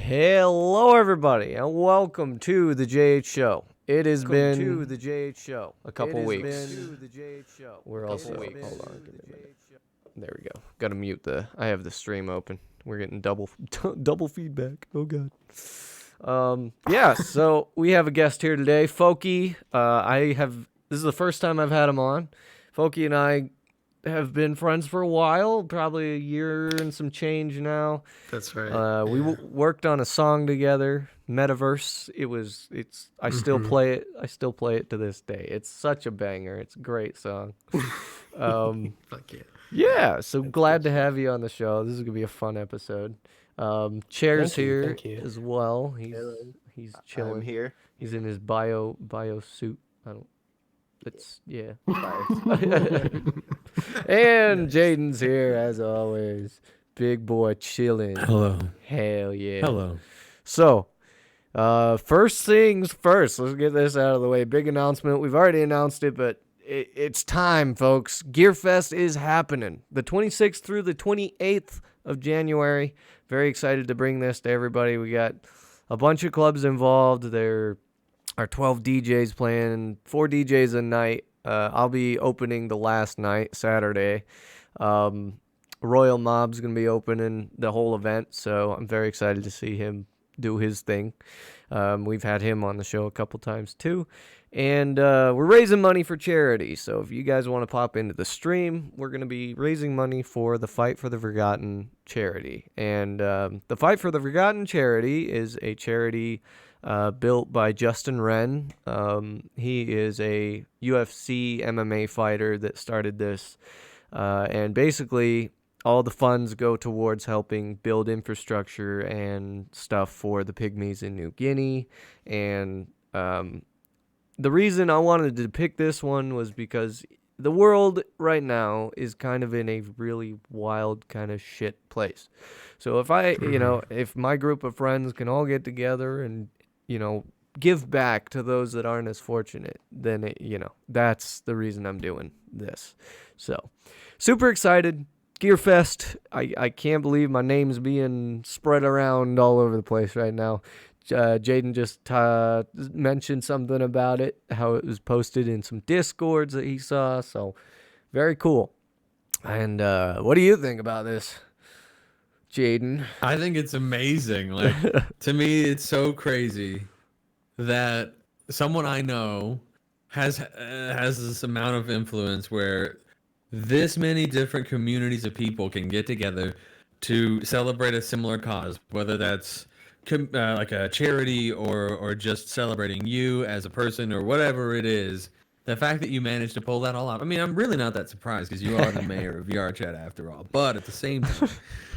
Hello, everybody, and welcome to the JH Show. It has been a couple weeks. We're also hold on. Give me a minute. There we go. Got to mute I have the stream open. We're getting double feedback. Oh god. Yeah. So we have a guest here today, Folky. This is the first time I've had him on. Folky and I have been friends for a while, probably a year and some change now. That's right. We worked on a song together, Metaverse. I still play it. I still play it to this day. It's such a banger. It's a great song. Fuck yeah. Yeah, so glad to have you on the show. This is gonna be a fun episode. Chair's here as well. He's chilling. I'm here. He's in his bio suit. Yeah. And Jaden's here as always. Big boy chilling. Hello. Hell yeah. Hello. So, first things first. Let's get this out of the way. Big announcement. We've already announced it, but it's time, folks. GearFest is happening. The 26th through the 28th of January. Very excited to bring this to everybody. We got a bunch of clubs involved. There are 12 DJs playing, 4 DJs a night. I'll be opening the last night, Saturday. Royal Mob's going to be opening the whole event, so I'm very excited to see him do his thing. We've had him on the show a couple times too. And we're raising money for charity, so if you guys want to pop into the stream, we're going to be raising money for the Fight for the Forgotten charity. And the Fight for the Forgotten charity is a charity built by Justin Wren. He is a UFC MMA fighter that started this. And basically, all the funds go towards helping build infrastructure and stuff for the pygmies in New Guinea. And the reason I wanted to pick this one was because the world right now is kind of in a really wild kind of shit place. So if my group of friends can all get together and, give back to those that aren't as fortunate, then, that's the reason I'm doing this. So, super excited. GearFest. I can't believe my name's being spread around all over the place right now. Jaden just mentioned something about it, how it was posted in some Discords that he saw. So, very cool. And what do you think about this, Jaden? I think it's amazing. Like, to me, it's so crazy that someone I know has this amount of influence where this many different communities of people can get together to celebrate a similar cause, whether that's like a charity or just celebrating you as a person or whatever it is. The fact that you managed to pull that all off. I mean, I'm really not that surprised because you are the mayor of VRChat after all. But at the same time,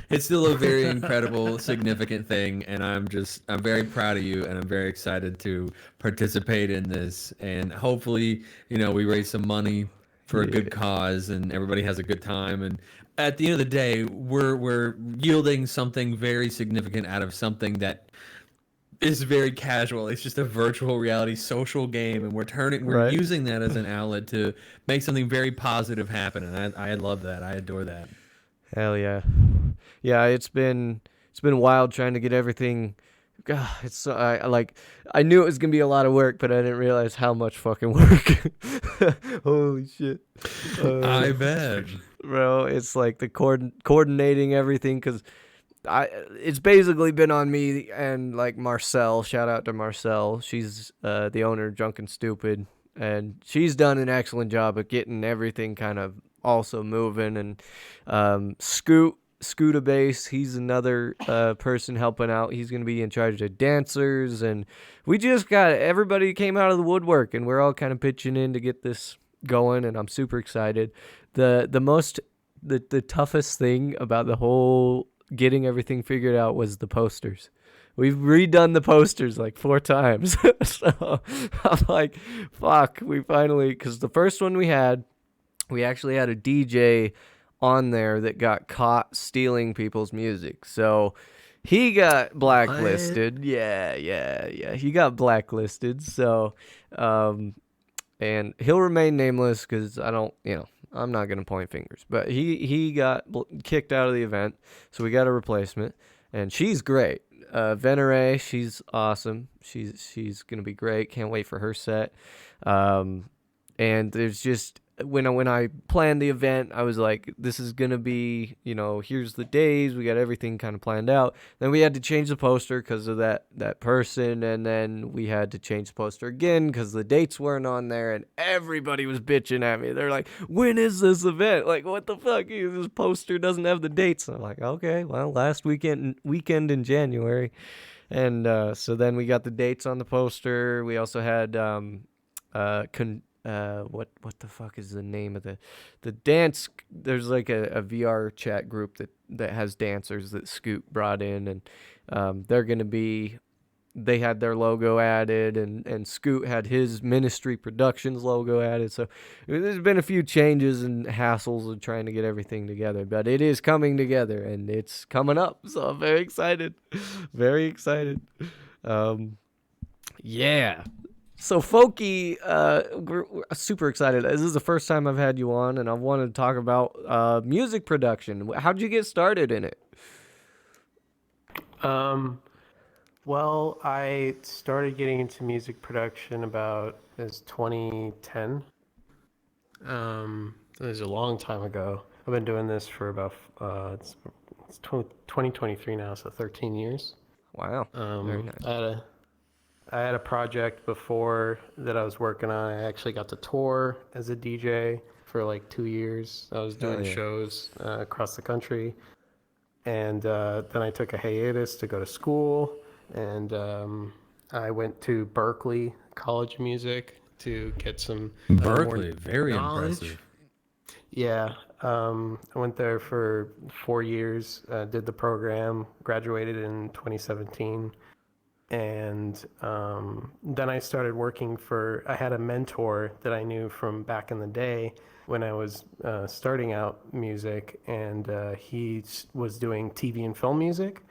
it's still a very incredible, significant thing. And I'm very proud of you. And I'm very excited to participate in this. And hopefully, we raise some money for a good cause and everybody has a good time. And at the end of the day, we're yielding something very significant out of something that is very casual. It's just a virtual reality social game, and we're using that as an outlet to make something very positive happen. And I love that. I adore that. Hell yeah. Yeah, it's been wild trying to get everything. God, it's so, I knew it was gonna be a lot of work, but I didn't realize how much fucking work. Holy shit! I bet, bro. It's like the coordinating everything because it's basically been on me and like Marcel. Shout out to Marcel. She's the owner of Drunk and Stupid, and she's done an excellent job of getting everything kind of also moving. And Scootabase, he's another person helping out. He's going to be in charge of dancers, and we just got everybody came out of the woodwork, and we're all kind of pitching in to get this going, and I'm super excited. The toughest thing about the whole getting everything figured out was the posters. We've redone the posters like 4 times. So I'm like, fuck, because the first one we actually had a DJ on there that got caught stealing people's music. So he got blacklisted. What? Yeah. He got blacklisted. So, and he'll remain nameless because I'm not going to point fingers. But he got kicked out of the event. So we got a replacement. And she's great. Venere, she's awesome. She's gonna be great. Can't wait for her set. Um, and there's just when I planned the event, I was like, this is gonna be, here's the days. We got everything kind of planned out. Then we had to change the poster because of that person, and then we had to change the poster again because the dates weren't on there, and everybody was bitching at me. They're like, when is this event? Like, what the fuck? This poster doesn't have the dates. And I'm like, okay, well, last weekend in January. And so then we got the dates on the poster. We also had what the fuck is the name of the dance? There's like a VR chat group that has dancers that Scoot brought in, and they're gonna be. They had their logo added, and Scoot had his Ministry Productions logo added. So there's been a few changes and hassles of trying to get everything together, but it is coming together and it's coming up. So I'm very excited, very excited. Yeah. So Folky, we're super excited. This is the first time I've had you on, and I wanted to talk about music production. How'd you get started in it? Well, I started getting into music production about as 2010. It was a long time ago. I've been doing this for about it's 2023 now, so 13 years. Wow, very nice. I had a project before that I was working on. I actually got to tour as a DJ for like 2 years. I was doing yeah. shows across the country, and then I took a hiatus to go to school, and I went to Berklee College of Music to get some Berkeley, more very knowledge. impressive. Yeah, I went there for 4 years, did the program, graduated in 2017, and then I started working I had a mentor that I knew from back in the day when I was starting out music, and he was doing TV and film music.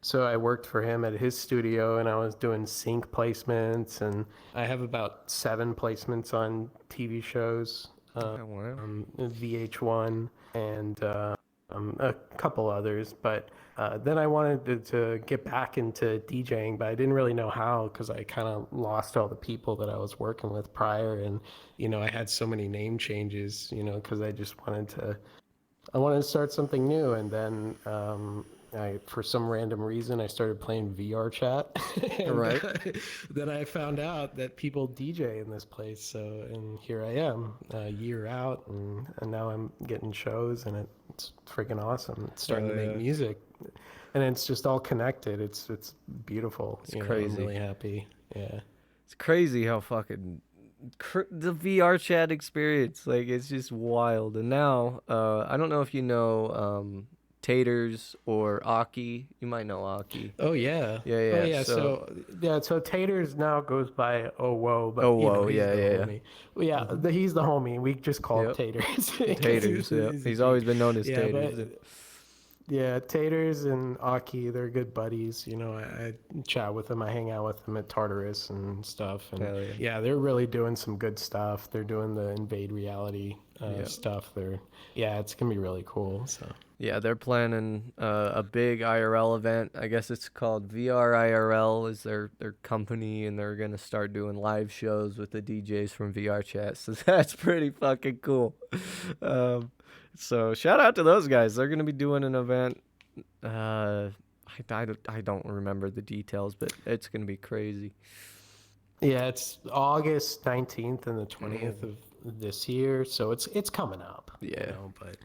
So I worked for him at his studio, and I was doing sync placements, and I have about 7 placements on TV shows, Oh, wow. VH1, and a couple others. But then I wanted to get back into DJing, but I didn't really know how because I kind of lost all the people that I was working with prior, and I had so many name changes, because I wanted to start something new, and then for some random reason, I started playing VR chat. And Right. then I found out that people DJ in this place. And here I am, a year out, and now I'm getting shows, and it's freaking awesome. It's starting to make music, and it's just all connected. It's beautiful. It's crazy. I'm really happy. Yeah. It's crazy how fucking the VR chat experience, like, it's just wild. And now, I don't know if you know Taters or Aki. You might know Aki. Oh yeah. Yeah, Oh yeah. yeah. So Taters now goes by Oh Whoa, but he's yeah, the yeah. homie. Well, yeah, he's the homie. We just call him Yep. Taters. Taters, yeah. He's always been known as Yeah, Taters. yeah, Taters and Aki, they're good buddies. I chat with them. I hang out with them at Tartarus and stuff. And Hell yeah. yeah, they're really doing some good stuff. They're doing the Invade Reality stuff. It's gonna be really cool. So. Yeah, they're planning a big IRL event. I guess it's called VR IRL is their company, and they're going to start doing live shows with the DJs from VR Chat. So that's pretty fucking cool. So shout out to those guys. They're going to be doing an event. I don't remember the details, but it's going to be crazy. Yeah, it's August 19th and the 20th of this year, so it's coming up. Yeah. But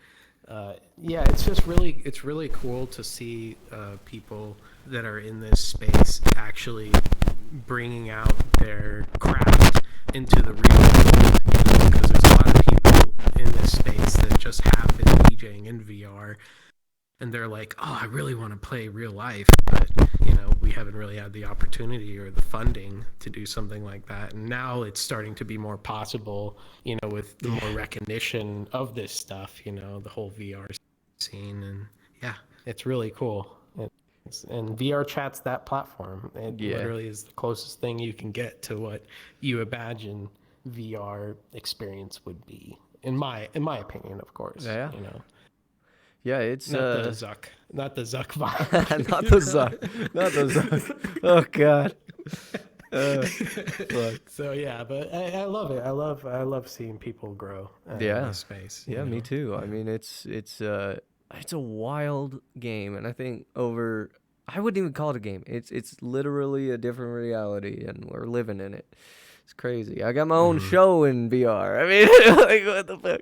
it's really cool to see people that are in this space actually bringing out their craft into the real world, because there's a lot of people in this space that just have been DJing in VR, and they're like, oh, I really want to play real life, but we haven't really had the opportunity or the funding to do something like that. And now it's starting to be more possible, with the more recognition of this stuff, the whole VR scene. And yeah, it's really cool. And VR Chat's that platform. It literally is the closest thing you can get to what you imagine VR experience would be, in my opinion, of course. Yeah. Yeah, it's Not the Zuck vibe. not the Zuck, not the Zuck. Oh God. Fuck. So yeah, but I love it. I love seeing people grow in Yeah. this space. you Yeah, me know? too. I Yeah. mean, it's a wild game, and I think I wouldn't even call it a game. It's literally a different reality, and we're living in it. It's crazy. I got my own show in VR. I mean, like what the fuck?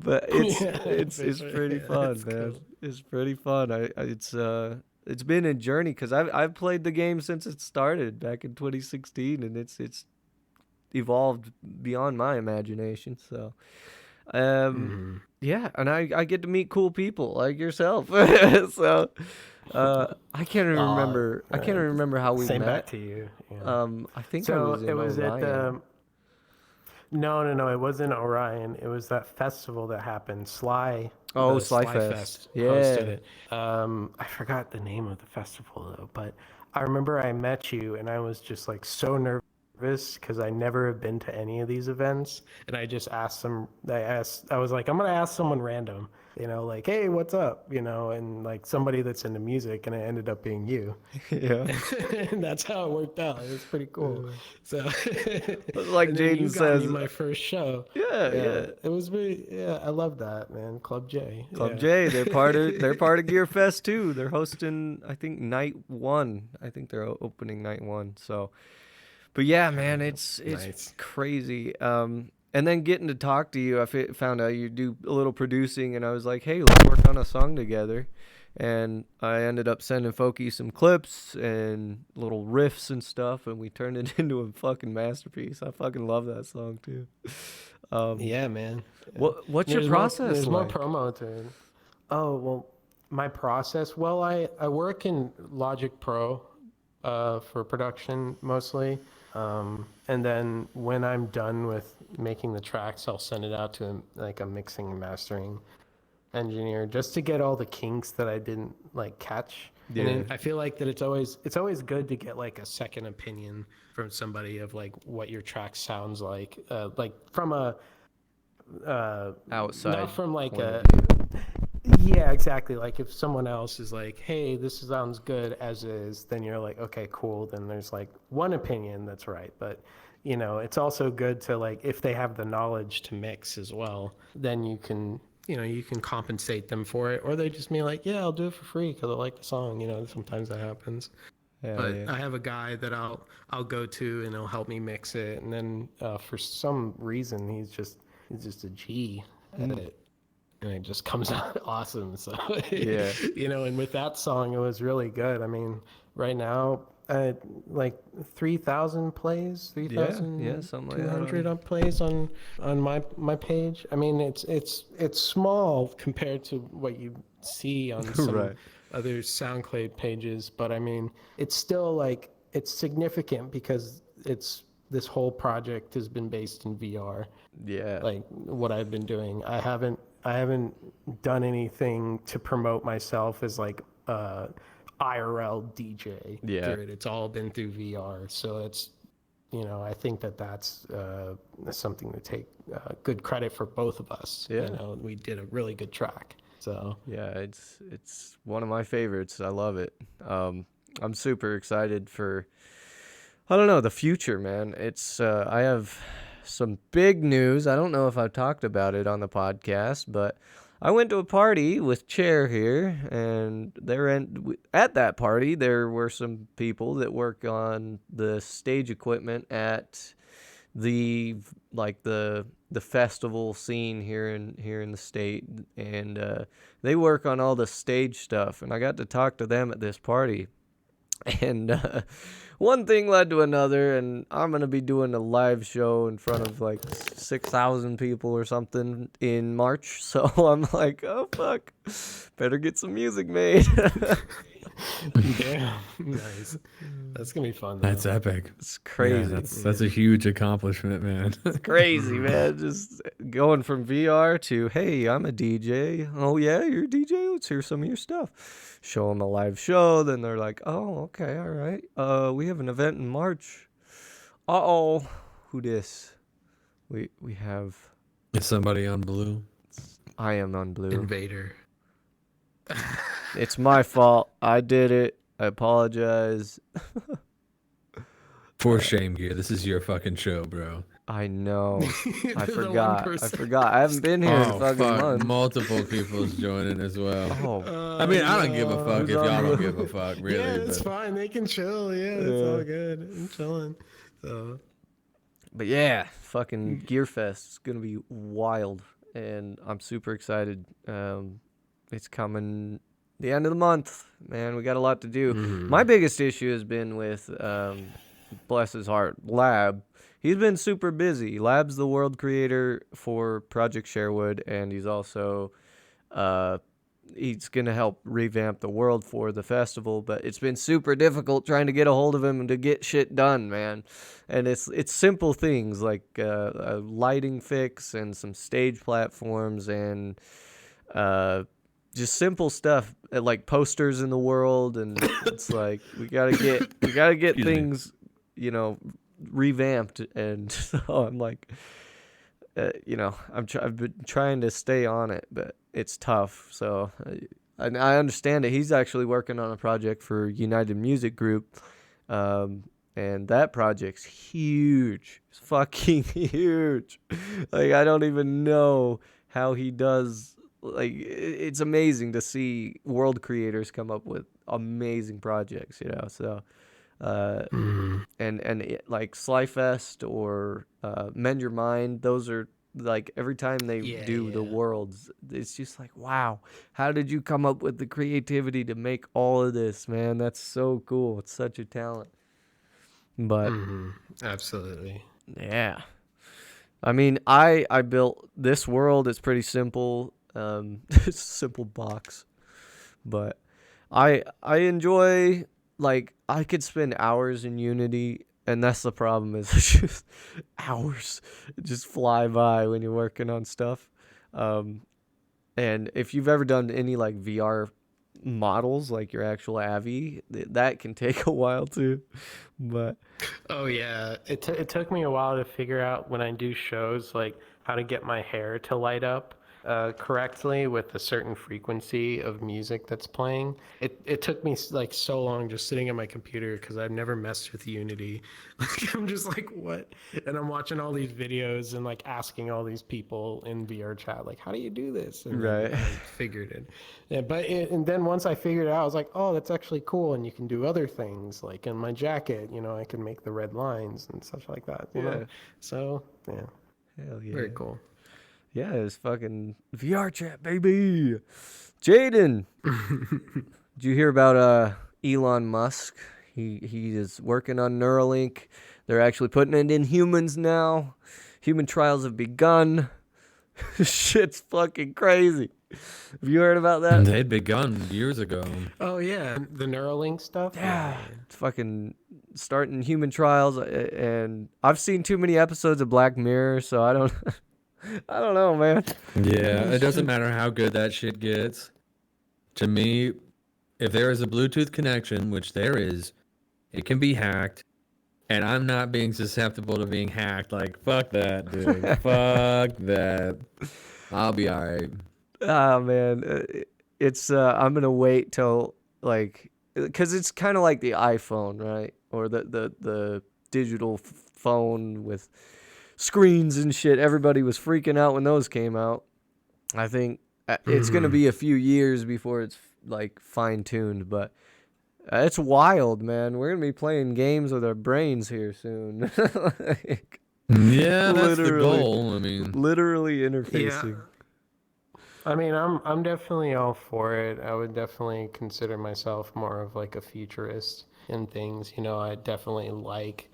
But it's Yeah, it's for sure. pretty Yeah, fun, it's man. cool. It's pretty fun. It's been a journey because I've played the game since it started back in 2016, and it's evolved beyond my imagination. So, Mhm. yeah, and I get to meet cool people like yourself. So, I can't even remember. I can't even remember how we Same back met. to you. Yeah. I think I So was in it was at Orion. the. No, it wasn't Orion. It was that festival that happened. Oh, The Sly Sly Fest. Fest Yeah. hosted it. I forgot the name of the festival though, but I remember I met you and I was just like so nervous because I never have been to any of these events, and I just asked them. I was like, I'm gonna ask someone random, like, hey, what's up, and like somebody that's into music, and it ended up being you. Yeah. And that's how it worked out. It was pretty cool. So, Like and then Jaden you got says- me my first show. Yeah, yeah. It was really, yeah, I love that, man. Club J. Club yeah. J, they're part of Gear Fest too. They're hosting, I think, night one. I think they're opening night one. So, but yeah, man, it's Nice. crazy. And then getting to talk to you, found out you do a little producing, and I was like, hey, let's work on a song together. And I ended up sending Folky some clips and little riffs and stuff, and we turned it into a fucking masterpiece. I fucking love that song too. Yeah, man. What's your There's process There's like? more promo to it. Oh, well, my process. Well, I work in Logic Pro for production mostly. And then when I'm done with making the tracks, I'll send it out to a mixing and mastering engineer just to get all the kinks that I didn't like catch. Yeah. And then I feel like that it's always good to get like a second opinion from somebody of like what your track sounds like from a Outside not from like point a of view. yeah, exactly. Like if someone else is like, hey, this sounds good as is, then you're like, okay, cool. Then there's like one opinion that's right. But, it's also good to like, if they have the knowledge to mix as well, then you can compensate them for it. Or they just be like, yeah, I'll do it for free because I like the song. Sometimes that happens. Yeah, But yeah. I have a guy that I'll go to and he'll help me mix it. And then for some reason, he's just a G at it. And it just comes out awesome. So, Yeah. and with that song, it was really good. I mean, right now, like 3,000 plays, 3,000, yeah, something like that 200 plays on my page. I mean, it's small compared to what you see on some Right. other SoundCloud pages, but I mean, it's still like it's significant because this whole project has been based in VR. Yeah. Like what I've been doing. I haven't done anything to promote myself as like IRL DJ. Yeah. through it. It's all been through VR. So it's, I think that's something to take good credit for both of us. Yeah. We did a really good track. So Yeah, it's one of my favorites. I love it. I'm super excited for, I don't know, the future, man. It's I have some big news. I don't know if I've talked about it on the podcast, but I went to a party with Chair here, and at that party there were some people that work on the stage equipment at the festival scene here in the state, and they work on all the stage stuff, and I got to talk to them at this party. And one thing led to another, and I'm going to be doing a live show in front of like 6,000 people or something in March. So I'm like, oh, fuck. Better get some music made. damn, nice. That's gonna be fun. Though. That's epic. It's crazy. Yeah, that's a huge accomplishment, man. It's crazy, man. Just going from VR to, hey, I'm a DJ. Oh, yeah, you're a DJ? Let's hear some of your stuff. Show them a live show. Then they're like, oh, okay, all right. We have an event in March. Uh-oh. Who dis? We have... Is somebody on blue? I am on blue. Invader. It's my fault. I did it. I apologize. For shame, Gear. This is your fucking show, bro. I know. I The forgot. 1%. I haven't been here in a Oh fucking fuck! month. Multiple people's joining as well. Oh, I mean, I don't give a no. fuck Who's if on y'all the- don't give a fuck, really. Yeah, it's but fine. They can chill. Yeah, it's Yeah. all good. I'm chilling. So but yeah, fucking Gearfest is gonna be wild, and I'm super excited. It's coming the end of the month, man. We got a lot to do. My biggest issue has been with, bless his heart, Lab. He's been super busy. Lab's the world creator for Project Sherwood, and he's also he's gonna help revamp the world for the festival. But it's been super difficult trying to get a hold of him and to get shit done, man. And it's simple things like a lighting fix and some stage platforms and just simple stuff like posters in the world. And it's like we gotta get Excuse me. things, revamped. And so I'm like, I've been trying to stay on it, but it's tough. So I understand it. He's actually working on a project for United Music Group, and that project's huge. It's fucking huge. Like I don't even know how he does. Like it's amazing to see world creators come up with amazing projects. So. Like Slyfest or Mend Your Mind, those are like every time they Yeah, do the yeah. worlds, it's just like, wow, how did you come up with the creativity to make all of this, man? That's so cool. It's such a talent. But absolutely. yeah, I mean, I built this world. It's pretty simple. It's a simple box, but I enjoy, like, I could spend hours in Unity, and that's the problem is it's just hours just fly by when you're working on stuff. And if you've ever done any like VR models, like your actual Avi, that can take a while too. But Oh yeah, it took me a while to figure out when I do shows like how to get my hair to light up correctly with a certain frequency of music that's playing. It took me like so long just sitting at my computer because I've never messed with Unity. Like I'm just like what, and I'm watching all these videos and like asking all these people in VR chat like how do you do this? And then Right. I figured it. Yeah, and then once I figured it out, I was like, oh, that's actually cool, and you can do other things like in my jacket, I can make the red lines and such like that. You Yeah. know? So yeah, hell yeah. very cool. Yeah, it's fucking VR chat, baby. Jaden, did you hear about Elon Musk? He is working on Neuralink. They're actually putting it in humans now. Human trials have begun. Shit's fucking crazy. Have you heard about that? they'd begun years ago. Oh yeah, the Neuralink stuff. Yeah, it's fucking starting human trials, and I've seen too many episodes of Black Mirror, so I don't, I don't know, man. Yeah, it doesn't matter how good that shit gets. To me, if there is a Bluetooth connection, which there is, it can be hacked. And I'm not being susceptible to being hacked. Like, fuck that, dude. Fuck that. I'll be alright. Oh man, it's I'm gonna wait till like, cause it's kind of like the iPhone, right? Or the digital phone with screens and shit. Everybody was freaking out when those came out. I think it's gonna be a few years before it's like fine tuned, but it's wild, man. We're gonna be playing games with our brains here soon. Like, Yeah, that's the Literally. goal. I mean, literally interfacing. I mean, I'm definitely all for it. I would definitely consider myself more of like a futurist in things. I definitely like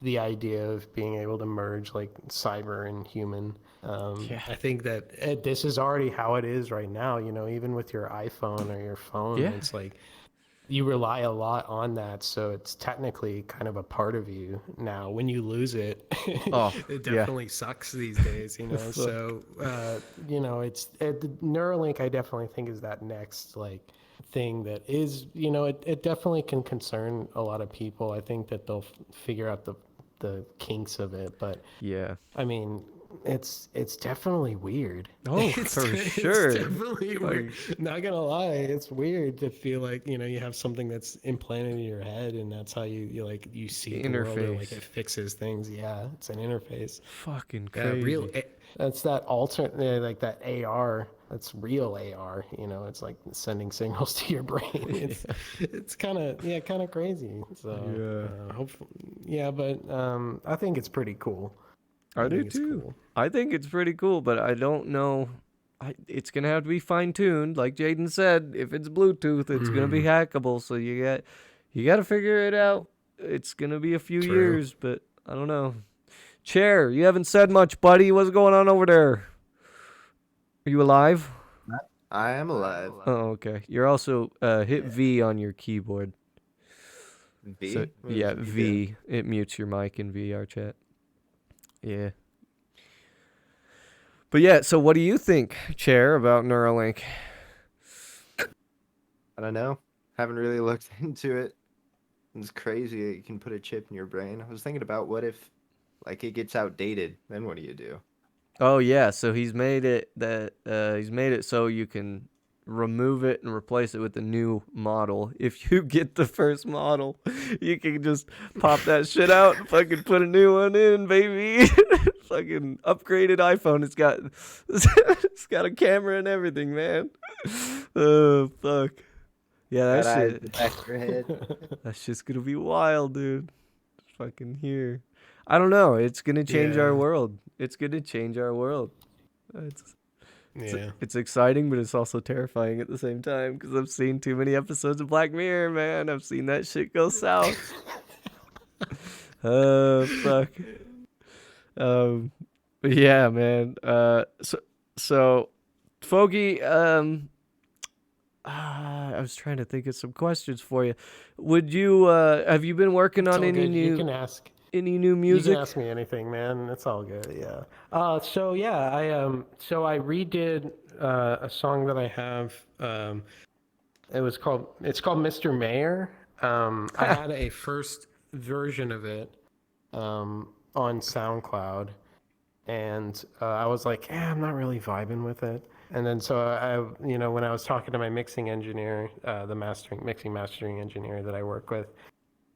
the idea of being able to merge like cyber and human. Yeah. I think that this is already how it is right now. Even with your iPhone or your phone, Yeah. it's like you rely a lot on that, so it's technically kind of a part of you now. When you lose it, Oh, it yeah. definitely sucks these days, So, the Neuralink. I definitely think is that next like thing that is, it definitely can concern a lot of people. I think that they'll figure out the kinks of it, but Yeah. I mean, it's definitely weird. Oh, for sure. It's definitely weird. Not gonna lie, it's weird to feel like you have something that's implanted in your head, and that's how you see the world, and like Interface. it fixes things. Yeah, it's an interface. Fucking Yeah, crazy. that's that alternate, like that AR. That's real AR. It's like sending signals to your brain. It's kind of crazy. So hopefully, yeah, but I think it's pretty cool. I do think it's too. cool. I think it's pretty cool, but I don't know. It's gonna have to be fine tuned, like Jaden said. If it's Bluetooth, it's gonna be hackable. So you got to figure it out. It's gonna be a few True. years, but I don't know. Chair, you haven't said much, buddy. What's going on over there? Are you alive? I am alive. Oh, okay. You're also hit V on your keyboard. V? So What does yeah, V do? V. It mutes your mic in VR chat. Yeah. But yeah, so what do you think, Chair, about Neuralink? I don't know. Haven't really looked into it. It's crazy that you can put a chip in your brain. I was thinking about what if, like, it gets outdated. Then what do you do? Oh yeah, so he's made it so you can remove it and replace it with a new model. If you get the first model, you can just pop that shit out and fucking put a new one in, baby. Fucking upgraded iPhone. It's got a camera and everything, man. Oh fuck. Yeah, Got that eyes in shit. the back of your head. That's just gonna be wild, dude. Fucking here. I don't know. It's gonna change our Yeah. world. It's gonna change our world. It's Yeah. it's exciting, but it's also terrifying at the same time because I've seen too many episodes of Black Mirror, man. I've seen that shit go south. Fuck. But yeah, man. So, Fogey, I was trying to think of some questions for you. Would you have you been working It's on all any good. You can new ask. music? You can ask me anything, man. It's all good. Yeah. So yeah, I redid a song that I have. It's called Mr. Mayor. I had a first version of it on SoundCloud, and I was like, yeah, I'm not really vibing with it. And then so when I was talking to my mixing engineer, the mixing mastering engineer that I work with,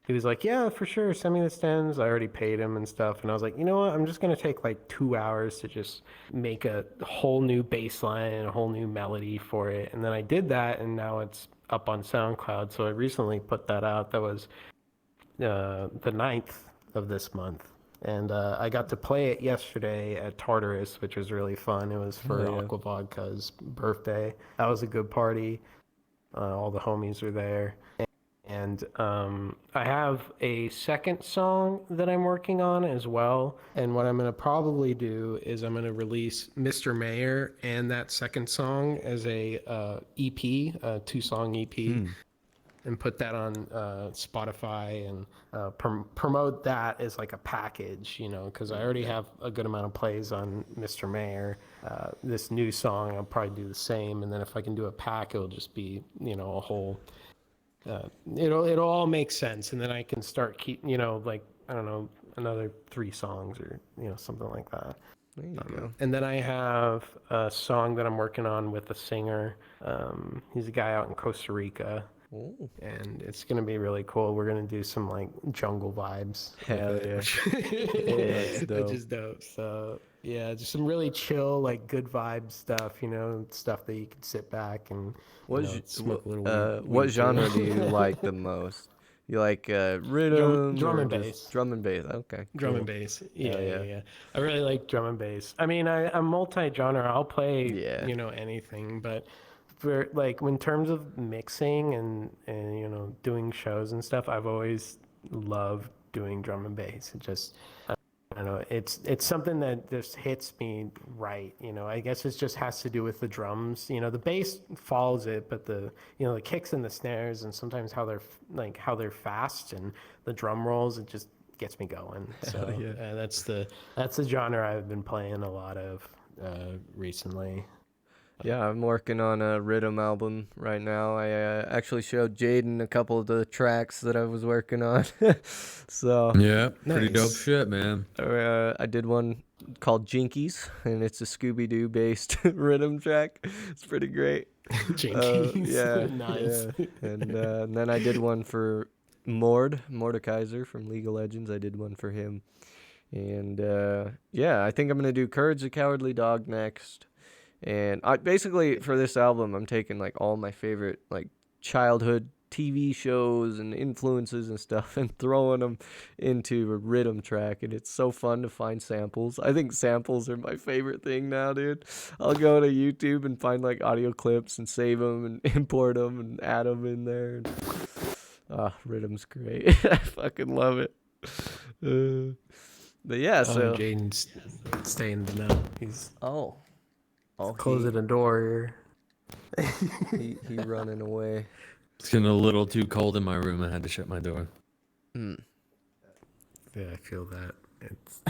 he was like, yeah, for sure, send me the stems. I already paid him and stuff. And I was like, you know what? I'm just going to take like 2 hours to just make a whole new bass line and a whole new melody for it. And then I did that, and now it's up on SoundCloud. So I recently put that out. That was the 9th of this month. And I got to play it yesterday at Tartarus, which was really fun. It was for Aqua Vodka's birthday. That was a good party. All the homies were there. And I have a second song that I'm working on as well. And what I'm going to probably do is I'm going to release Mr. Mayor and that second song as a EP, a 2-song EP, and put that on Spotify and promote that as like a package, because I already have a good amount of plays on Mr. Mayor. This new song, I'll probably do the same. And then if I can do a pack, it'll just be, a whole... it'll all make sense, and then I can start like, I don't know, another 3 songs or something like that. There you go. And then I have a song that I'm working on with a singer. He's a guy out in Costa Rica, and it's gonna be really cool. We're gonna do some like jungle vibes. Hell with it, yeah. That's dope. which is dope. So yeah, just some really chill, like good vibe stuff. Stuff that you can sit back and smoke a little weed. What weed to. genre do you like the most? You like rhythm, Drum or and just bass. Drum and bass. Okay. Drum cool. and bass. Yeah, Yeah. I really like drum and bass. I mean, I'm multi-genre. I'll play, Yeah. anything, but for like in terms of mixing and doing shows and stuff, I've always loved doing drum and bass. It just, I don't know, it's something that just hits me right. I guess it just has to do with the drums. The bass follows it, but the the kicks and the snares, and sometimes how they're fast, and the drum rolls, it just gets me going. So yeah. that's the genre I've been playing a lot of recently. Yeah, I'm working on a rhythm album right now. I actually showed Jaden a couple of the tracks that I was working on. So Yeah, pretty dope Nice. shit, man. I did one called Jinkies, and it's a Scooby-Doo based rhythm track. It's pretty great. Jinkies. Yeah, Nice. yeah. And then I did one for Mordekaiser from League of Legends. I did one for him. And yeah, I think I'm gonna do Courage the Cowardly Dog next. And I basically for this album, I'm taking like all my favorite like childhood TV shows and influences and stuff and throwing them into a rhythm track, and it's so fun to find samples. I think samples are my favorite thing now, dude. I'll go to YouTube and find like audio clips and save them and import them and add them in there. And, rhythm's great. I fucking love it. But yeah, so Jaden's staying the know. He's oh, closing the door. he running away. It's getting a little too cold in my room. I had to shut my door. Yeah, I feel that. It's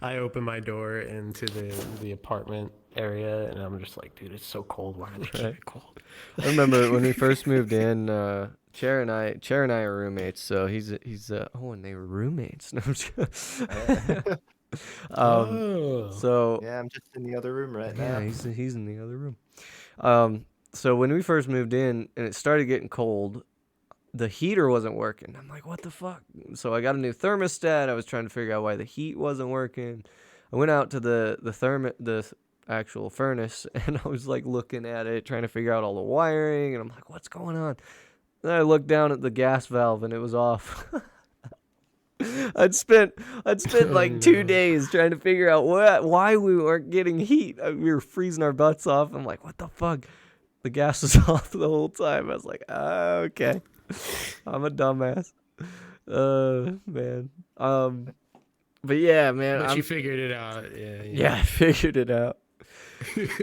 I open my door into the apartment area, and I'm just like, dude, it's so cold. Why do they keep it cold? I remember when we first moved in, Chair and I are roommates. So he's and they were roommates. No, I'm just- so Yeah, I'm just in the other room right yeah, now. he's in the other room. So when we first moved in and it started getting cold, the heater wasn't working. I'm like, what the fuck? So I got a new thermostat. I was trying to figure out why the heat wasn't working. I went out to the actual furnace, and I was like looking at it, trying to figure out all the wiring, and I'm like, what's going on? Then I looked down at the gas valve, and it was off. I'd spent like 2 days trying to figure out why we weren't getting heat. We were freezing our butts off. I'm like, what the fuck? The gas was off the whole time. I was like, okay. I'm a dumbass. Man. But yeah, man. But you figured it out. Yeah, I figured it out.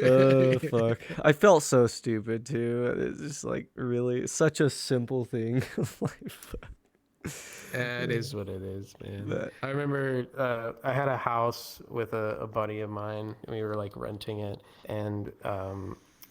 Oh, fuck. I felt so stupid, too. It's just like really such a simple thing. It is what it is, man. But- I remember I had a house with a buddy of mine. We were like renting it, and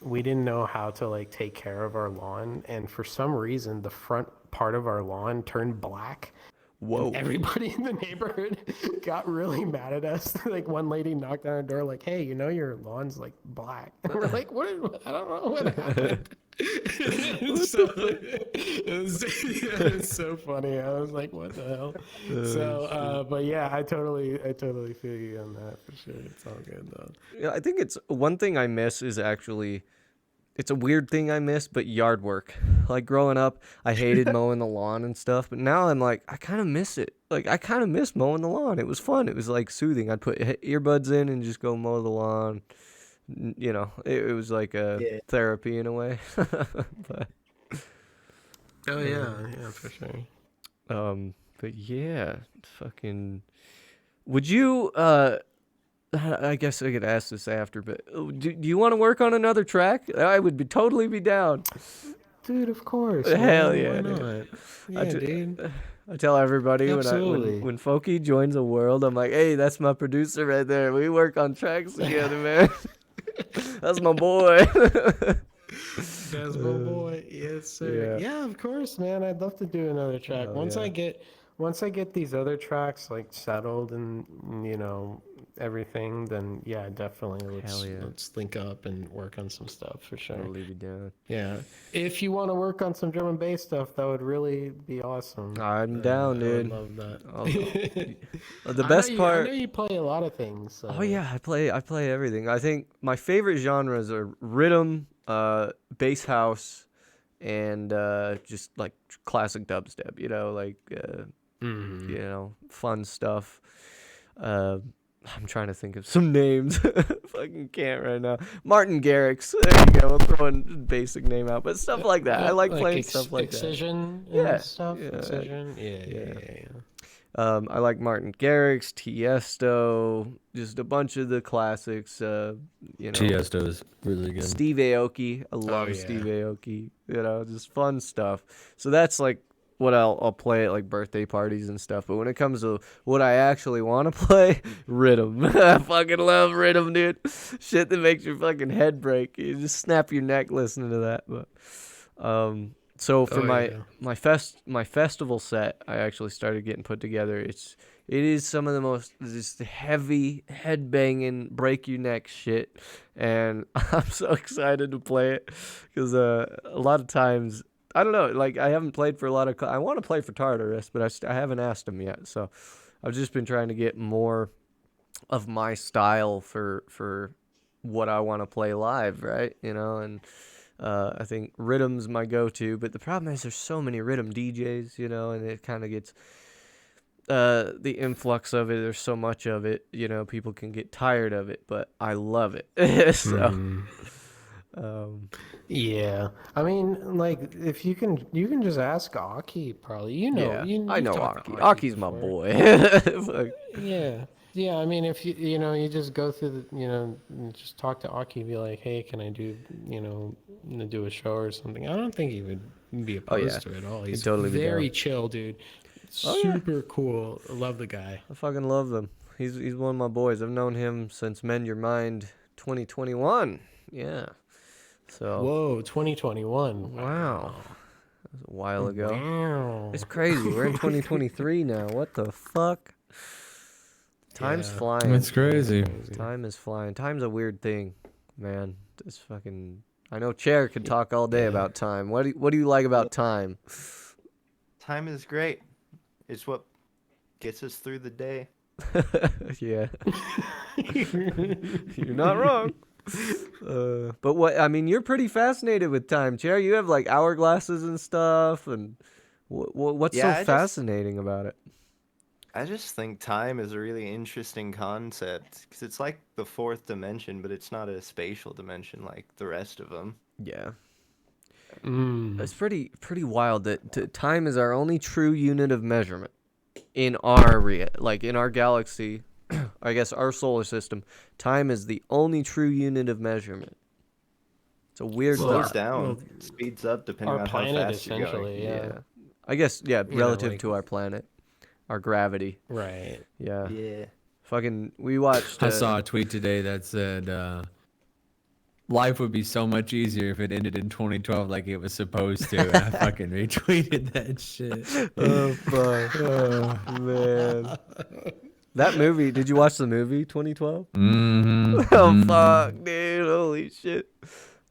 we didn't know how to like take care of our lawn, and for some reason the front part of our lawn turned black. Whoa. Everybody in the neighborhood got really mad at us. Like one lady knocked on our door like, hey, you know your lawn's like black. And we're like, what? I don't know what happened. It was so funny. I was like, what the hell? But yeah, I totally feel you on that for sure. It's all good though. Yeah, I think it's one thing I miss is actually, it's a weird thing I miss, but yard work. Like growing up, I hated mowing the lawn and stuff, but now I'm like, I kind of miss it. Like I kind of miss mowing the lawn. It was fun. It was like soothing. I'd put earbuds in and just go mow the lawn. You know, it was like a therapy in a way. But Oh yeah, for sure. but yeah, fucking. Would you? I guess I could ask this after, but do you want to work on another track? I would totally be down. Dude, of course. Hell man. yeah, Why dude. not? Yeah, dude. I tell everybody Absolutely. when Foki joins a world, I'm like, hey, that's my producer right there. We work on tracks together, man. That's my boy. That's my boy. Yes, sir. Yeah, of course, man. I'd love to do another track. Once I get these other tracks like settled and everything, then yeah, definitely let's link up and work on some stuff for sure. I'll leave you down. Yeah. If you want to work on some drum and bass stuff, that would really be awesome. I'm down, dude. I would love that. The best part. I know you play a lot of things. So. Oh yeah, I play everything. I think my favorite genres are rhythm, bass house, and just like classic dubstep. Fun stuff. I'm trying to think of some names. Fucking can't right now. Martin Garrix. There you go. We'll throw a basic name out, but stuff like that. I like playing stuff like Excision that. Yeah. Stuff. Yeah. Excision. Yeah. I like Martin Garrix, Tiesto, just a bunch of the classics. Tiesto is really good. Steve Aoki. I love Steve Aoki. Just fun stuff. So that's like what I'll play at like birthday parties and stuff. But when it comes to what I actually want to play, rhythm. I fucking love rhythm, dude. Shit that makes your fucking head break. You just snap your neck listening to that. But So for Oh, my yeah. my festival set, I actually started getting put together. It is some of the most just heavy head banging, break your neck shit, and I'm so excited to play it because a lot of times I don't know, like I haven't played for a lot of. I want to play for Tartarus, but I haven't asked him yet. So I've just been trying to get more of my style for what I want to play live, right? You know, and I think Rhythm's my go-to, but the problem is there's so many Rhythm DJs, you know, and it kind of gets the influx of it. There's so much of it, you know, people can get tired of it, but I love it. So, Mhm. um, Yeah, I mean, like if you can just ask Aki. Probably, yeah, I you've know talked Aki. to Aki Aki's my before. boy. Fuck, Yeah, yeah. I mean, if you just go through the, you just talk to Aki, be like, hey, can I do, do a show or something? I don't think he would be oh yeah, opposed to it at all. he'd He's totally be down. very chill, dude. Oh yeah, Super cool. I love the guy. I fucking love them. He's one of my boys. I've known him since Mend Your Mind 2021. Yeah. So, Whoa, 2021. wow. That was a while ago. Wow. It's crazy. We're in 2023 now. What the fuck? Time's Yeah. flying. It's crazy. Time is flying. Time's a weird thing, man. It's fucking. I know Chair could talk all day Yeah. about time. What do you like about time? Time is great. It's what gets us through the day. Yeah, you're not wrong. But what I mean, you're pretty fascinated with time, Chair. You have like hourglasses and stuff, and what's Yeah, so fascinating about it? I just think time is a really interesting concept because it's like the fourth dimension, but it's not a spatial dimension like the rest of them. Yeah, Mm. it's pretty wild that time is our only true unit of measurement in our like in our galaxy. I guess our solar system. Time is the only true unit of measurement. It's a weird Well, Slows thought. down, well, speeds up depending our on how planet fast you're going. essentially, yeah. I guess yeah, You know, relative like- to our planet, our gravity. Right. Yeah. Yeah. Fucking we watched I saw a tweet today that said life would be so much easier if it ended in 2012 like it was supposed to. I fucking retweeted that shit. oh fuck. Oh man. That movie, did you watch the movie 2012? Mm-hmm. Oh fuck, dude. Holy shit.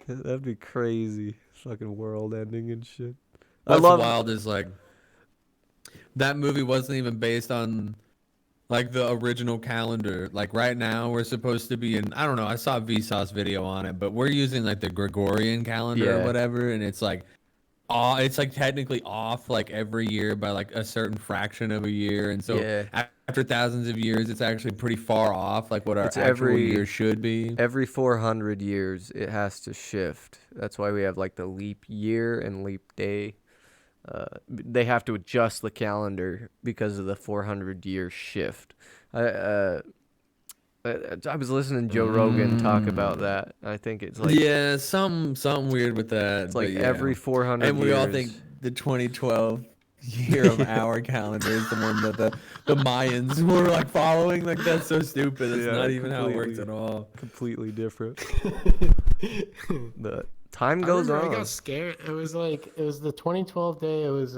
That'd be crazy. Fucking world ending and shit. What's I love wild is like that movie wasn't even based on like the original calendar. Like right now we're supposed to be in, I don't know, I saw Vsauce video on it, but we're using like the Gregorian calendar Yeah. or whatever, and it's like it's like technically off like every year by like a certain fraction of a year, and so Yeah. after thousands of years it's actually pretty far off like what our It's actual every- year should be. every 400 years it has to shift. That's why we have like the leap year and leap day. They have to adjust the calendar because of the 400-year shift. I was listening to Joe Rogan talk about that. I think it's like Yeah, something weird with that. it's like but yeah. every 400 And we years. all think the 2012 year of our calendar is the one that the Mayans were like following. Like that's so stupid. It's Yeah, not even how it works completely. at all. completely different. But time I goes remember on. I got scared. It was the 2012 day. It was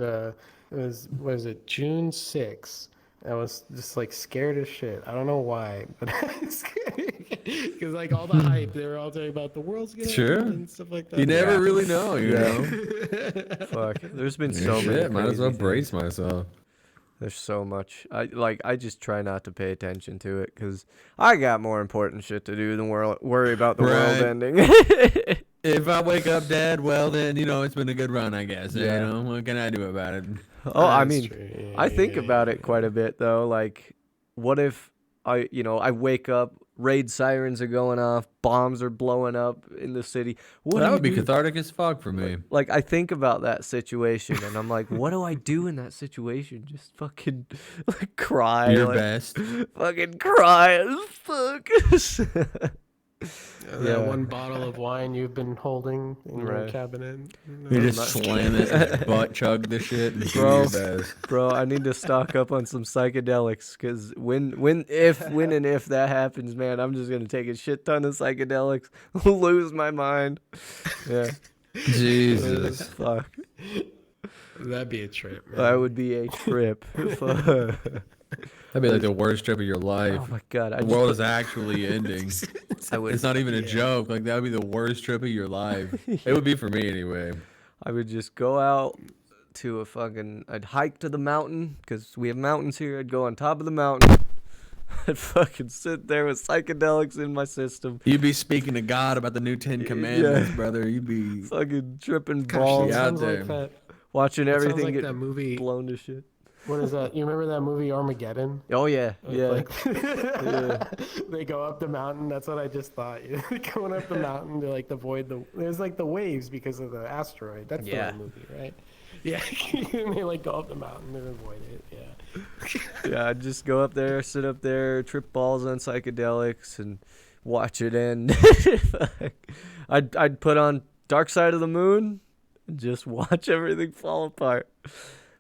what is it, June 6th. I was just like scared as shit. I don't know why, but because like all the hype, they were all talking about the world's gonna Sure. end and stuff like that. You never Yeah. really know, you Yeah. know. Fuck. There's been so many. Shit, might as well crazy brace things. myself. There's so much. I just try not to pay attention to it because I got more important shit to do than worry about the world Right. ending. If I wake up dead, well then it's been a good run, I guess. Yeah. You know, what can I do about it? Oh, I That's mean, true. Yeah, I think yeah, about yeah, it quite a bit though. Like, what if I wake up, raid sirens are going off, bombs are blowing up in the city. What that do would you be do? cathartic as fuck for me. Like, I think about that situation and I'm like, what do I do in that situation? Just fucking like cry. Your like, best. Fucking cry as fuck. That Yeah. one bottle of wine you've been holding in your Right. cabinet. You not- just slam it, and butt chug the shit, and do Bro. your best. Bro, I need to stock up on some psychedelics because when and if that happens, man, I'm just gonna take a shit ton of psychedelics, lose my mind. Yeah, Jesus. Fuck. That'd be a trip, man. That would be a trip. Fuck. That'd be like the worst trip of your life. Oh my god. The world is actually ending. I would It's not even a joke. Like that would be the worst trip of your life. It would be for me anyway. I would just go out to I'd hike to the mountain because we have mountains here. I'd go on top of the mountain. I'd fucking sit there with psychedelics in my system. You'd be speaking to God about the new 10 Commandments, brother. You'd be Fucking tripping Gosh, balls. that out sounds there. like that. Watching That sounds everything like get that movie. blown to shit. What is that? You remember that movie Armageddon? Oh, yeah. Yeah. Like, they go up the mountain. That's what I just thought. Going up the mountain to like avoid there's like the waves because of the asteroid. That's Yeah. the movie, right? Yeah. And they like go up the mountain and avoid it. Yeah. Yeah, I'd just go up there, sit up there, trip balls on psychedelics, and watch it end. I'd put on Dark Side of the Moon and just watch everything fall apart.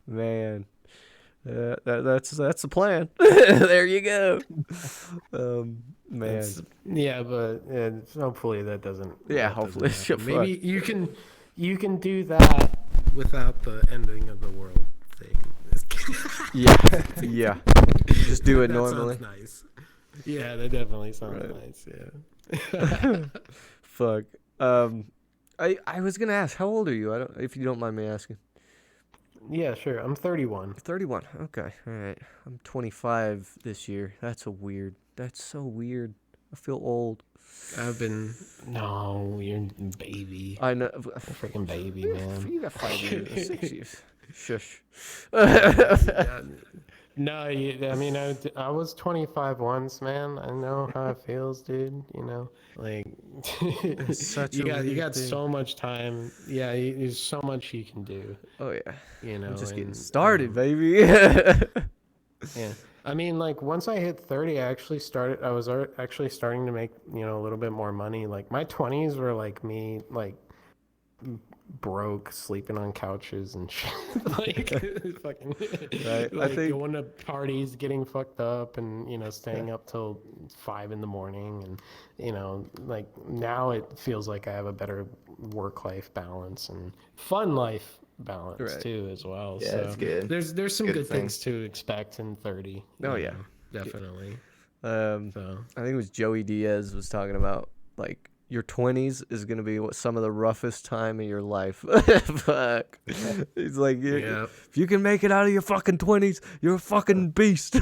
Man, that's the plan. There you go. Man, Yeah, but hopefully that doesn't. Yeah, that hopefully. doesn't happen. Fuck. Maybe you can do that without the ending of the world thing. yeah. Just do it That normally. sounds nice. Yeah, that definitely sounds Right. nice. Yeah. Fuck. I was gonna ask, how old are you? If you don't mind me asking. Yeah, sure. I'm 31. 31. Okay. All right. I'm 25 this year. That's so weird. I feel old. No, you're a baby. I know. A freaking baby, man. You got 5 years, 6 years. Shush. No, I mean, I was 25 once, man. I know how it feels, dude. You know, like such you a got weird thing. so much time. Yeah, there's so much you can do. Oh yeah. You know, I'm just getting and, started, baby. Yeah. I mean, like once I hit 30, I was actually starting to make, a little bit more money. Like my 20s were like me, like broke, sleeping on couches and shit. Like fucking Right. like I think going to parties, getting fucked up and, staying up till 5 a.m. and, like now it feels like I have a better work-life balance and fun life balance Right. too as well. Yeah, So it's good. there's some Good good thing. things to expect in 30. Oh, you yeah. know, definitely. I So think it was Joey Diaz was talking about like your 20s is gonna be some of the roughest time of your life. Fuck. He's like, yeah. if you can make it out of your fucking 20s, you're a fucking beast.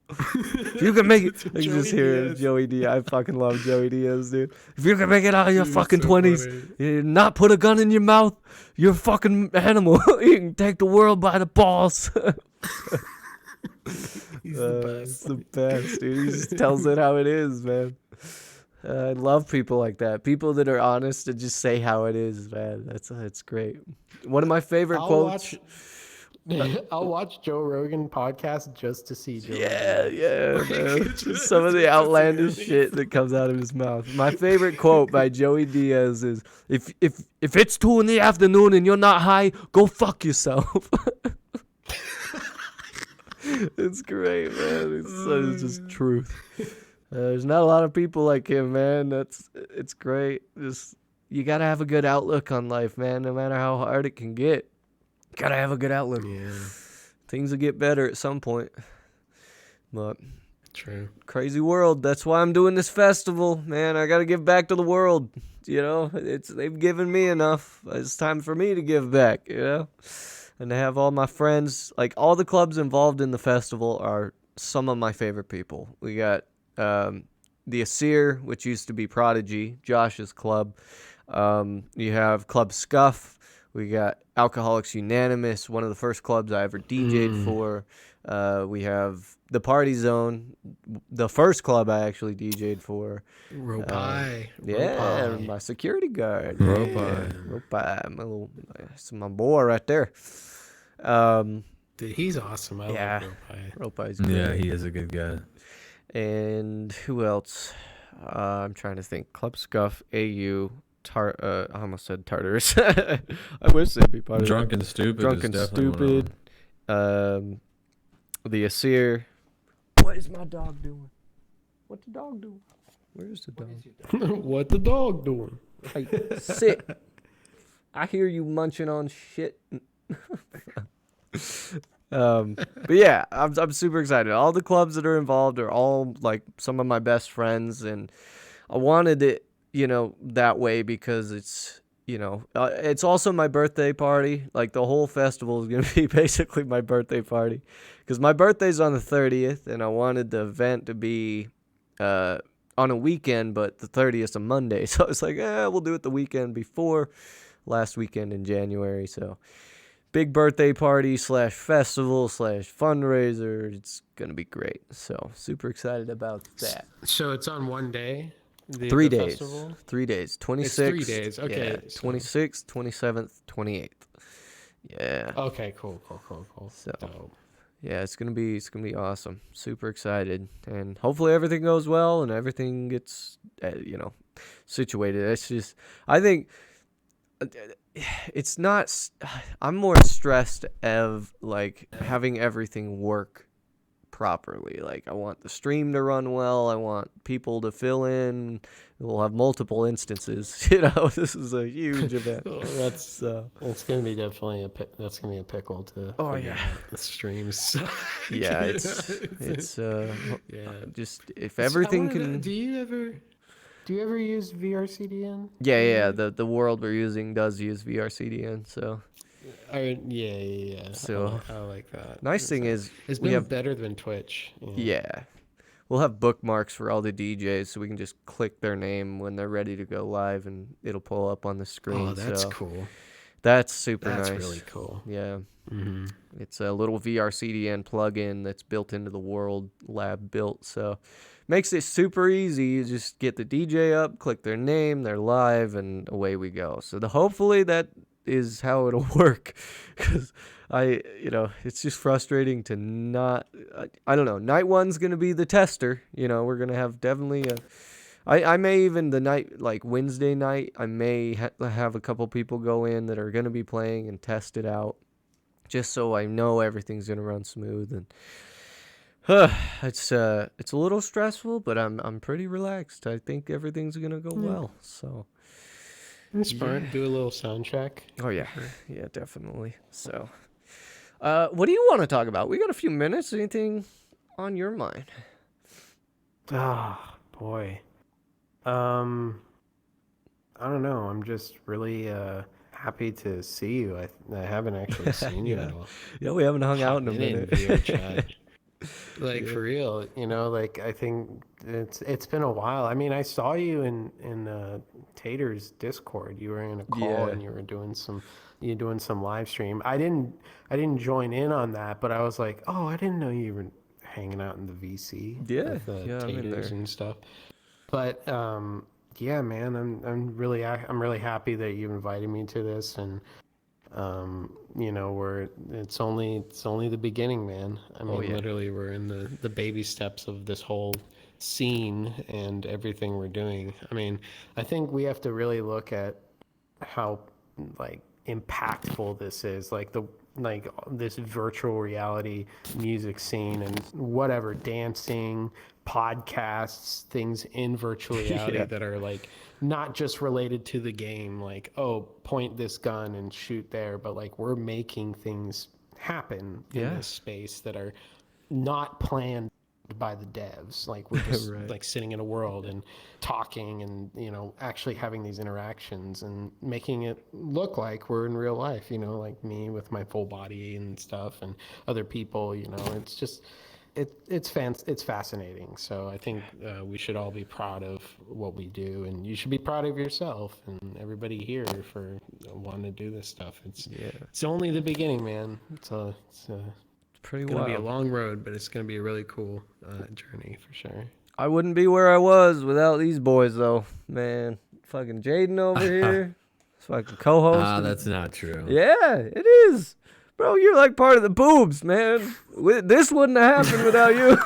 If you can make it, I can just Joey hear Diaz. Joey Diaz. I fucking love Joey Diaz, dude. If you can make it out of your Dude, fucking so 20s, funny. you not put a gun in your mouth, you're a fucking animal. You can take the world by the balls. He's the It's best. the best, dude. He just tells it how it is, man. I love people like that. People that are honest and just say how it is, man. That's great. One of my favorite quotes. I'll watch Joe Rogan podcast just to see Joe. Yeah, Rogan. yeah, man. Just Just some of the to outlandish see shit that comes out of his mouth. My favorite quote by Joey Diaz is, "If it's 2 PM and you're not high, go fuck yourself." It's great, man. It's just truth. There's not a lot of people like him, man. It's great. Just you gotta have a good outlook on life, man. No matter how hard it can get, gotta have a good outlook. Yeah, Things will get better at some point. But true. crazy world. That's why I'm doing this festival, man. I gotta give back to the world. They've given me enough. It's time for me to give back. And to have all my friends, like all the clubs involved in the festival, are some of my favorite people. We got the Asir, which used to be Prodigy, Josh's club. You have Club Scuff. We got Alcoholics Unanimous, one of the first clubs I ever DJ'd for. We have the Party Zone, the first club I actually DJ'd for. Ropai. Yeah, my security guard. Ropai. Ropai, that's my boy right there. Dude, he's awesome. I Yeah. love Ropai. Ropai's great. Yeah, he is a good guy. And who else? I'm trying to think. Club Scuff, AU, I almost said Tartarus. I wish they'd be part of Drunk and Stupid. Drunk is and definitely one of Stupid. The Asir. What is my dog doing? What the dog doing? Where's the dog? What the dog doing? Hey, sit. I hear you munching on shit. But yeah, I'm super excited. All the clubs that are involved are all like some of my best friends, and I wanted it, that way because it's, it's also my birthday party. Like the whole festival is gonna be basically my birthday party, because my birthday's on the 30th, and I wanted the event to be on a weekend, but the 30th a Monday. So I was like, we'll do it the weekend before last weekend in January. So big birthday party / festival / fundraiser. It's going to be great. So super excited about that. So it's on one day? 3 days. Festival? 3 days. 26th. It's 3 days. Okay. Yeah, 26th, 27th, 28th. Yeah. Okay, cool. So Dope. yeah, it's gonna be awesome. Super excited, and hopefully everything goes well and everything gets situated. It's just, I think it's not. I'm more stressed of like having everything work properly. Like I want the stream to run well. I want people to fill in. We'll have multiple instances. This is a huge event. That's gonna be definitely that's gonna be a pickle to. Oh, figure yeah. out the streams. Yeah, it's Yeah. just if everything can. Do you ever use VRCDN? Yeah. The world we're using does use VRCDN. So Yeah. So, I like that. nice thing is It's we been have better than Twitch. yeah. We'll have bookmarks for all the DJs, so we can just click their name when they're ready to go live, and it'll pull up on the screen. Oh, that's so cool. That's super That's nice. really cool. Yeah. Mm-hmm. It's a little VRCDN plugin that's built into the World Lab built, so makes it super easy. You just get the DJ up, click their name, they're live, and away we go. So hopefully that is how it'll work, because it's just frustrating to not. I don't know. Night one's gonna be the tester. We're gonna have definitely a. I may even the night, like Wednesday night, I may have a couple people go in that are gonna be playing and test it out, just so I know everything's gonna run smooth. And it's a little stressful, but I'm pretty relaxed. I think everything's gonna go well. So. Smart. Do a little sound check. Oh yeah, definitely. So, what do you want to talk about? We got a few minutes. Anything on your mind? Ah, boy. I don't know. I'm just really happy to see you. I haven't actually seen you at all. Yeah, we haven't hung out in a In minute. video chat. Like for real, like I think it's been a while. I mean, I saw you in Tater's Discord. You were in a call Yeah. and you were doing some live stream. I didn't join in on that, but I was like, oh, I didn't know you were hanging out in the VC. Yeah, with, yeah, I'm in Taters there. and stuff. But yeah, man, I'm really happy that you invited me to this, and it's only the beginning, man. I mean, yeah. literally we're in the baby steps of this whole scene and everything we're doing. I mean, I think we have to really look at how like impactful this is, like this virtual reality music scene and whatever, dancing, podcasts, things in virtual reality Yeah. that are like not just related to the game, like, oh, point this gun and shoot there, but like we're making things happen in Yeah. this space that are not planned by the devs. Like we're just Right. like sitting in a world and talking and actually having these interactions and making it look like we're in real life, like me with my full body and stuff, and other people. It's just it's fascinating. So I think we should all be proud of what we do, and you should be proud of yourself and everybody here for wanting to do this stuff. It's only the beginning, man. It's Pretty gonna be a wild. long road, but it's gonna be a really cool journey for sure. I wouldn't be where I was without these boys, though. Man, fucking Jaden over here, fucking co-host. That's not true. Yeah, it is. Bro, you're like part of the boobs, man. This wouldn't have happened without you.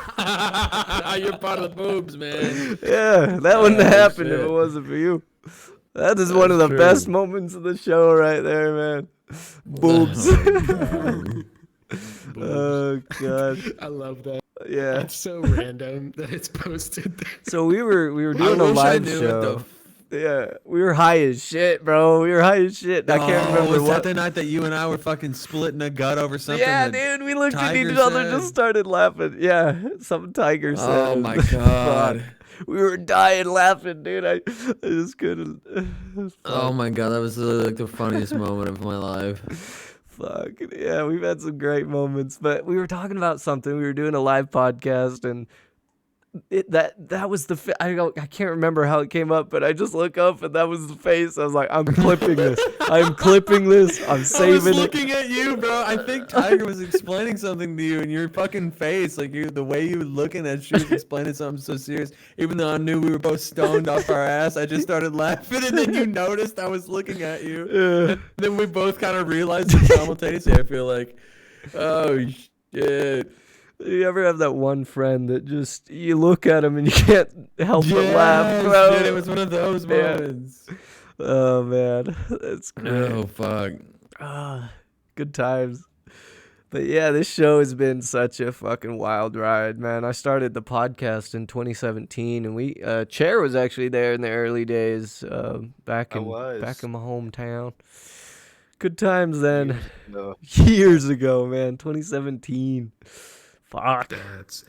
You're part of the boobs, man. Yeah, that wouldn't have happened if shit. it wasn't for you. That is one of the true. best moments of the show right there, man. Boobs. Oh, God. I love that. Yeah. It's so random that it's posted there. So we were I doing a wish I live knew show. what the Yeah, we were high as shit, bro. We were high as shit. I can't remember was what. that the night that you and I were fucking splitting a gut over something? Yeah, that dude, we looked at each Tiger other and just said? started laughing. Yeah, some Tiger said. Oh my god. Fuck. We were dying laughing, dude. I just couldn't. Oh my god, that was literally like the funniest moment of my life. Fuck. Yeah, we've had some great moments, but we were talking about something. We were doing a live podcast, and that was the I can't remember how it came up, but I just look up and that was the face. I was like, I'm clipping this. I'm clipping this. I'm I was saving it. looking at you, bro. I think Tiger was explaining something to you, and your fucking face, like the way you were looking at you, was explaining something so serious. Even though I knew we were both stoned off our ass, I just started laughing, and then you noticed I was looking at you. Yeah. And then we both kind of realized it simultaneously. I feel like, oh shit. You ever have that one friend that just you look at him and you can't help but laugh, bro? Dude, it was one of those Yeah. moments. Oh man, that's great. Oh fuck. Good times. But yeah, this show has been such a fucking wild ride, man. I started the podcast in 2017, and we Chair was actually there in the early days, back I in was. my hometown. Good times then. No. Years ago, man. 2017. Fuck. That's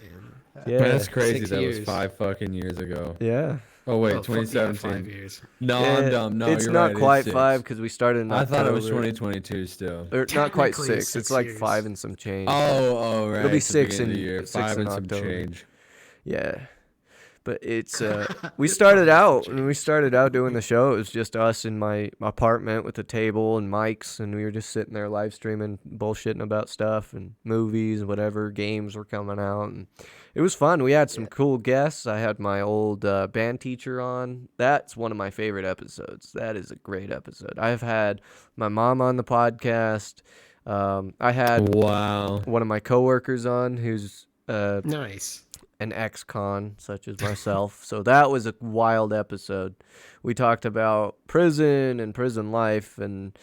Yeah. That's crazy. 6 That was years. 5 fucking years ago. Yeah. Oh wait, well, fuck yeah, 2017. 5 years. No, Yeah, I'm dumb. No, it's you're not right. quite it's 6. 5 because we started in I thought it was October. 2022 still. Or not quite Technically, 6. It's 6 like years. 5 and some change. Oh, right. It'll be it's the 6 beginning of in- the year. 6 5 in and some October. change. Yeah. But it's we started out doing the show. It was just us in my apartment with a table and mics, and we were just sitting there live streaming, bullshitting about stuff and movies and whatever games were coming out, and it was fun. We had some cool guests. I had my old band teacher on. That's one of my favorite episodes. That is a great episode. I've had my mom on the podcast. I had Wow. one of my coworkers on who's Nice. an ex-con such as myself. So that was a wild episode. We talked about prison and prison life, and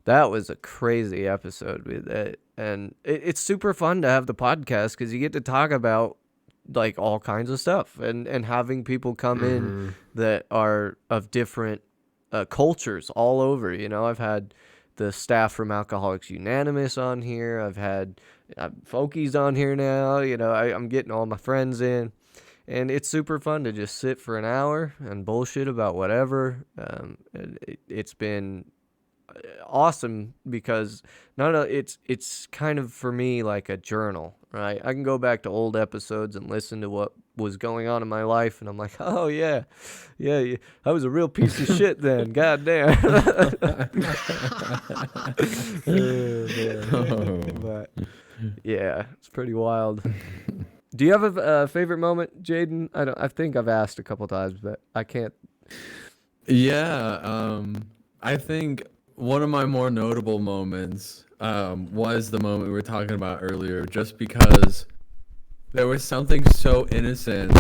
that was a crazy episode with it. And it's super fun to have the podcast because you get to talk about like all kinds of stuff and having people come in that are of different cultures all over. You know, I've had the staff from Alcoholics Unanimous on here. I've had Folkies on here now. You know, I'm getting all my friends in, and it's super fun to just sit for an hour and bullshit about whatever. It's been awesome because it's kind of for me like a journal, right? I can go back to old episodes and listen to what was going on in my life, and I'm like, oh yeah, I was a real piece of shit then. God damn. But yeah, it's pretty wild. Do you have a favorite moment, Jaden? I think I've asked a couple times, but I can't. Yeah, I think one of my more notable moments was the moment we were talking about earlier, just because there was something so innocent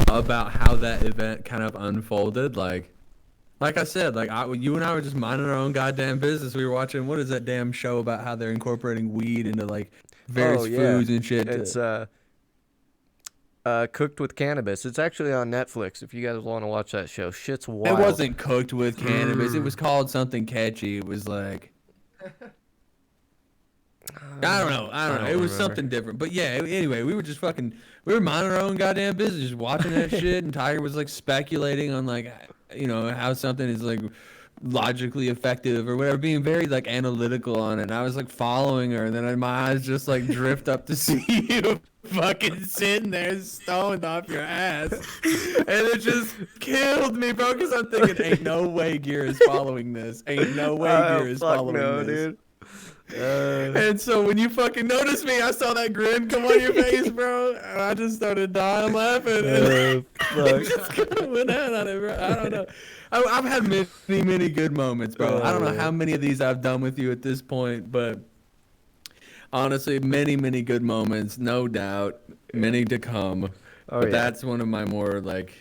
about how that event kind of unfolded. Like I said, you and I were just minding our own goddamn business. We were watching, what is that damn show about how they're incorporating weed into like various foods and shit. It's Cooked with Cannabis. It's actually on Netflix if you guys want to watch that show. Shit's wild. It wasn't cooked with cannabis. It was called something catchy. It was like, I don't know. It was something different. But yeah, anyway, we were minding our own goddamn business, just watching that shit, and Tiger was like speculating on like, you know, how something is like logically effective or whatever, being very like analytical on it. And I was like following her, and then my eyes just like drift up to see you fucking sitting there stoned off your ass, and it just killed me, bro, because I'm thinking, ain't no way Gear is following this. Ain't no way Gear is following this. Dude. And so when you fucking noticed me, I saw that grin come on your face, bro, and I just started dying laughing. And I just kind of went out on it, bro. I don't know. I've had many good moments, bro. I don't know how many of these I've done with you at this point, but honestly, many good moments, no doubt. Many to come. But that's one of my more like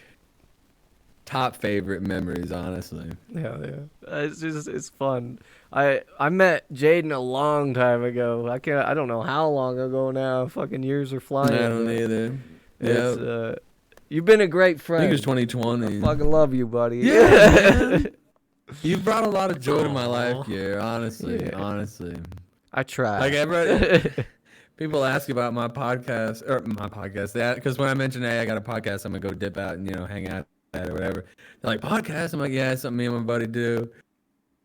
top favorite memories, honestly. Yeah. It's fun. I met Jaden a long time ago. I don't know how long ago now. Fucking years are flying. I don't either. It's You've been a great I friend. think it's 2020. Fucking love you, buddy. Yeah, man. You've brought a lot of joy to my Aw. life, yeah. Honestly, Yeah. honestly. I try. Like everybody, people ask about my podcast because when I mention, hey, I got a podcast, I'm gonna go dip out and hang out at or whatever. They're like, podcast? I'm like, yeah, it's something me and my buddy do,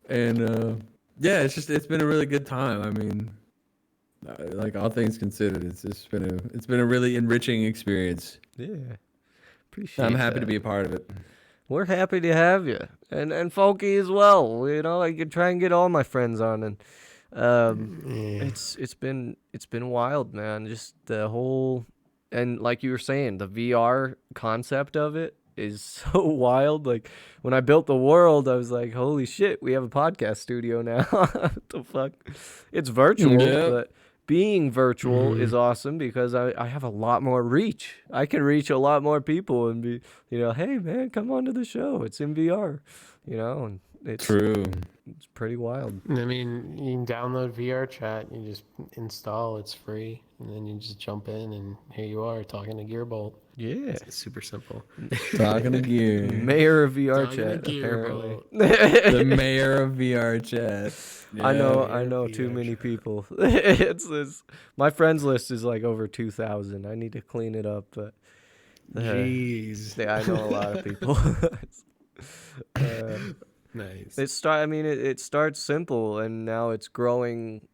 and yeah, it's been a really good time. I mean, like all things considered, it's been a really enriching experience. Yeah. Appreciate I'm happy to that. be a part of it. We're happy to have you, and Folky as well. I could try and get all my friends on, and Yeah. it's been wild, man. Just the whole, and like you were saying, the VR concept of it is so wild. Like when I built the world, I was like, holy shit, we have a podcast studio now. What the fuck? It's virtual, Yeah. but being virtual is awesome because I have a lot more reach. I can reach a lot more people and be, hey man, come on to the show. It's in VR, and it's True. it's pretty wild. I mean, you can download VR chat. You just install. It's free, and then you just jump in, and here you are talking to Gearbolt. Yeah. It's super simple. Talking to gear. Mayor of VR Talking to chat, apparently. The mayor of VR chat. I know Yeah, too VR many chat. people. It's my friends list is like over 2,000. I need to clean it up, but Jeez. yeah, I know a lot of people. Nice. It starts simple and now it's growing